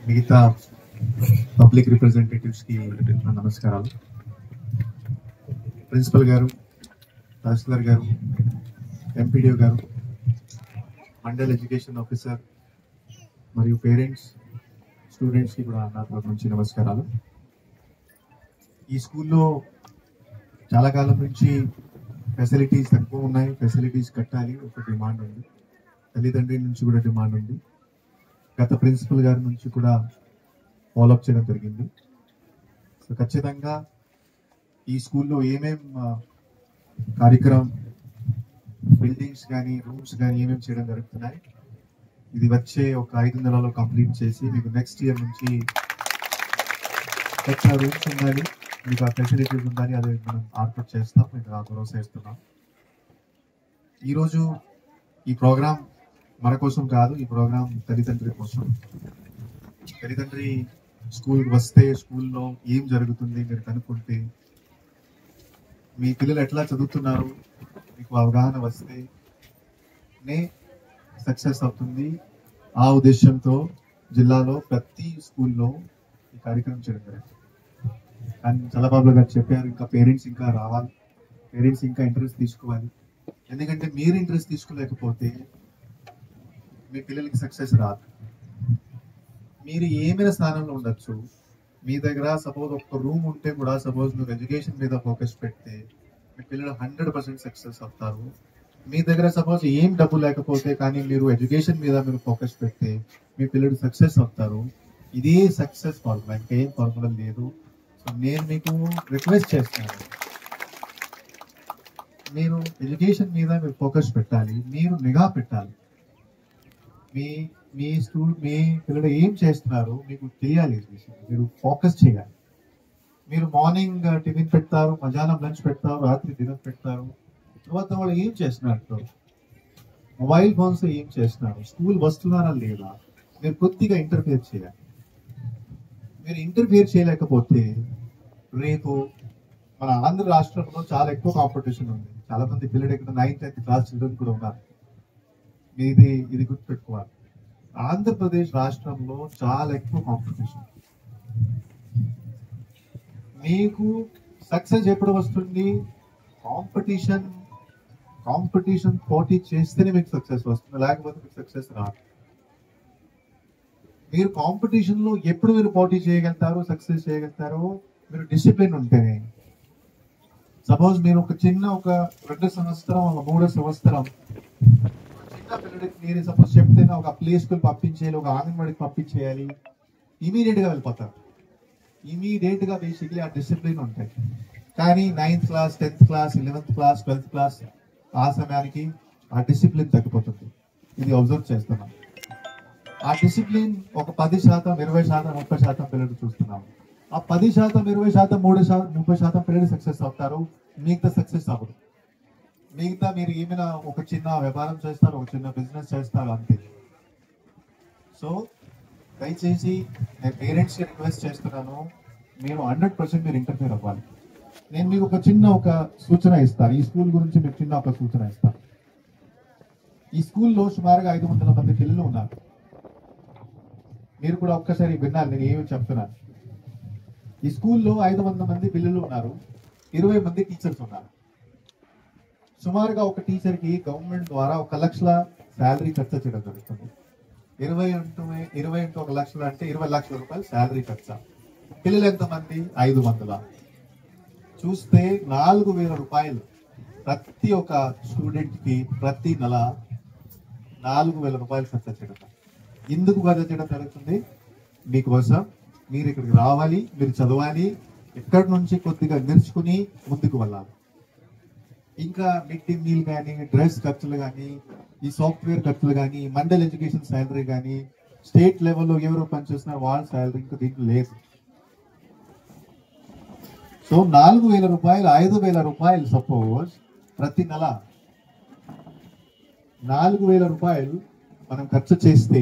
మిగతా పబ్లిక్ రిప్రజెంటేటివ్స్కి నా నమస్కారాలు. ప్రిన్సిపల్ గారు, తహసీల్దార్ గారు, ఎంపీడీఓ గారు, మండల్ ఎడ్యుకేషన్ ఆఫీసర్ మరియు పేరెంట్స్, స్టూడెంట్స్కి కూడా నా తరఫు నుంచి నమస్కారాలు. ఈ స్కూల్లో చాలా కాలం నుంచి ఫెసిలిటీస్ తక్కువ ఉన్నాయి, ఫెసిలిటీస్ కట్టాలి ఒక డిమాండ్ ఉంది, తల్లిదండ్రుల నుంచి కూడా డిమాండ్ ఉంది, గత ప్రిన్సిపల్ గారి నుంచి కూడా ఫాలోఅప్ చేయడం జరిగింది. సో ఖచ్చితంగా ఈ స్కూల్లో ఏమేం కార్యక్రమం, బిల్డింగ్స్ కానీ రూమ్స్ కానీ ఏమేమి చేయడం జరుగుతున్నాయి, ఇది వచ్చే ఒక 5 నెలల్లో కంప్లీట్ చేసి మీకు నెక్స్ట్ ఇయర్ నుంచి ఎక్స్ట్రా రూమ్స్ ఉండాలి, మీకు ఆ ఫెసిలిటీస్ ఉండాలి, అది మనం ఏర్పాటు చేస్తాం, మీకు ఆ భరోసా ఇస్తున్నాం. ఈరోజు ఈ ప్రోగ్రాం మన కోసం కాదు, ఈ ప్రోగ్రాం తల్లిదండ్రుల కోసం. తల్లిదండ్రి స్కూల్కి వస్తే స్కూల్లో ఏం జరుగుతుంది మీరు కనుక్కుంటే, మీ పిల్లలు ఎట్లా చదువుతున్నారు మీకు అవగాహన వస్తే సక్సెస్ అవుతుంది. ఆ ఉద్దేశంతో జిల్లాలో ప్రతి స్కూల్లో ఈ కార్యక్రమం చేయడం జరుగుతుంది. కానీ చల్లబాబు గారు చెప్పారు, ఇంకా పేరెంట్స్ ఇంకా రావాలి, పేరెంట్స్ ఇంకా ఇంట్రెస్ట్ తీసుకోవాలి. ఎందుకంటే మీరు ఇంట్రెస్ట్ తీసుకోలేకపోతే మీ పిల్లలకి సక్సెస్ రాదు. మీరు ఏమైనా స్థానంలో ఉండొచ్చు, మీ దగ్గర సపోజ్ ఒక రూమ్ ఉంటే కూడా, సపోజ్ మీరు ఎడ్యుకేషన్ మీద ఫోకస్ పెడితే మీ పిల్లలు 100% సక్సెస్ అవుతారు. మీ దగ్గర సపోజ్ ఏం డబ్బు లేకపోతే కానీ మీరు ఎడ్యుకేషన్ మీద మీరు ఫోకస్ పెడితే మీ పిల్లలు సక్సెస్ అవుతారు. ఇదే సక్సెస్ ఫార్ములా, ఇంకేం ఫార్ములా లేదు. సో నేను మీకు రిక్వెస్ట్ చేస్తున్నాను, మీరు ఎడ్యుకేషన్ మీద మీరు ఫోకస్ పెట్టాలి, మీరు నిఘా పెట్టాలి. మీ మీ పిల్లలు ఏం చేస్తున్నారు మీకు తెలియాలి, మీరు ఫోకస్ చేయాలి. మీరు మార్నింగ్ టిఫిన్ పెడతారు, మధ్యాహ్నం లంచ్ పెడతారు, రాత్రి డిన్నర్ పెడతారు, తర్వాత వాళ్ళు ఏం చేస్తున్నారు, మొబైల్ ఫోన్స్ ఏం చేస్తున్నారు, స్కూల్ వస్తున్నారా లేదా, మీరు కొద్దిగా ఇంటర్ఫియర్ చేయాలి. మీరు ఇంటర్ఫియర్ చేయలేకపోతే రేపు మన ఆంధ్ర రాష్ట్రంలో చాలా ఎక్కువ కాంపిటీషన్ ఉంది. చాలా మంది పిల్లలు ఇక్కడ 9th, 10th క్లాస్ చిల్డ్రన్ కూడా ఉన్నారు. ఇది గుర్తుపెట్టుకోవాలి. ఆంధ్రప్రదేశ్ రాష్ట్రంలో చాలా ఎక్కువ కాంపిటీషన్. మీకు సక్సెస్ ఎప్పుడు వస్తుంది, కాంపిటీషన్ పోటీ చేస్తేనే మీకు సక్సెస్ వస్తుంది, లేకపోతే మీకు సక్సెస్ రాదు. మీరు కాంపిటీషన్ లో ఎప్పుడు మీరు పోటీ చేయగలుగుతారు, సక్సెస్ చేయగలుగుతారు, మీరు డిసిప్లిన్ ఉంటేనే. సపోజ్ మీరు ఒక 2 సంవత్సరం, ఒక 3 సంవత్సరం చిన్న పిల్లడికి మీరు సపోజ్ చెప్తే ఒక ప్లే స్కూల్ పంపించేయాలి, ఒక అంగన్వాడికి పంపించేయాలి, ఇమీడియట్ గా వెళ్ళిపోతారు. ఇమీడియట్ గా బేసిక్లీ ఆ డిసిప్లిన్ ఉంటాయి. కానీ 9th class, 10th class, 11th class, 12th class ఆ సమయానికి ఆ డిసిప్లిన్ తగ్గిపోతుంది. ఇది అబ్జర్వ్ చేస్తున్నాం. ఆ డిసిప్లిన్ ఒక 10%, 20%, 30% పిల్లలు చూస్తున్నాము. ఆ 10%, 20%, 30% పిల్లలు సక్సెస్ అవుతారు, మిగతా సక్సెస్ అవ్వదు. మిగతా మీరు ఏమైనా ఒక చిన్న వ్యాపారం చేస్తారు, ఒక చిన్న బిజినెస్ చేస్తారు, అంతే. సో దయచేసి నేను పేరెంట్స్కి రిక్వెస్ట్ చేస్తున్నాను, మీరు 100% మీరు ఇంటర్ఫియర్ అవ్వాలి. నేను మీకు ఒక సూచన ఇస్తాను, ఈ స్కూల్ గురించి మీకు ఒక సూచన ఇస్తాను. ఈ స్కూల్లో సుమారుగా 500 మంది పిల్లలు ఉన్నారు. మీరు కూడా ఒక్కసారి విన్నారు నేను ఏమి చెప్తున్నాను. ఈ స్కూల్లో 500 మంది పిల్లలు ఉన్నారు, 20 మంది టీచర్స్ ఉన్నారు. సుమారుగా ఒక టీచర్కి గవర్నమెంట్ ద్వారా 1 లక్షల శాలరీ ఖర్చు చేయడం జరుగుతుంది. 20 into 1 లక్షలు అంటే 20 లక్షల రూపాయలు శాలరీ ఖర్చు. పిల్లలు ఎంతమంది? 500. చూస్తే 4,000 రూపాయలు ప్రతి ఒక్క స్టూడెంట్ కి ప్రతి నెల 4,000 రూపాయలు ఖర్చు చేయడం. ఎందుకు ఖర్చు చేయడం జరుగుతుంది? మీకోసం. మీరు ఇక్కడికి రావాలి, మీరు చదవాలి, ఎక్కడి నుంచి కొద్దిగా నేర్చుకుని ముందుకు వెళ్ళాలి. ఇంకా మిడ్ డే మీల్ కానీ, డ్రెస్ ఖర్చులు కానీ, ఈ సాఫ్ట్వేర్ ఖర్చులు కానీ, మండల్ ఎడ్యుకేషన్ శాలరీ కానీ, స్టేట్ లెవెల్లో ఎవరు పనిచేస్తున్నారు వాళ్ళ శాలరీ ఇంకా దీంట్లో లేదు. సో 4,000 రూపాయలు, 5,000 రూపాయలు సపోజ్ ప్రతి నెల 4,000 రూపాయలు మనం ఖర్చు చేస్తే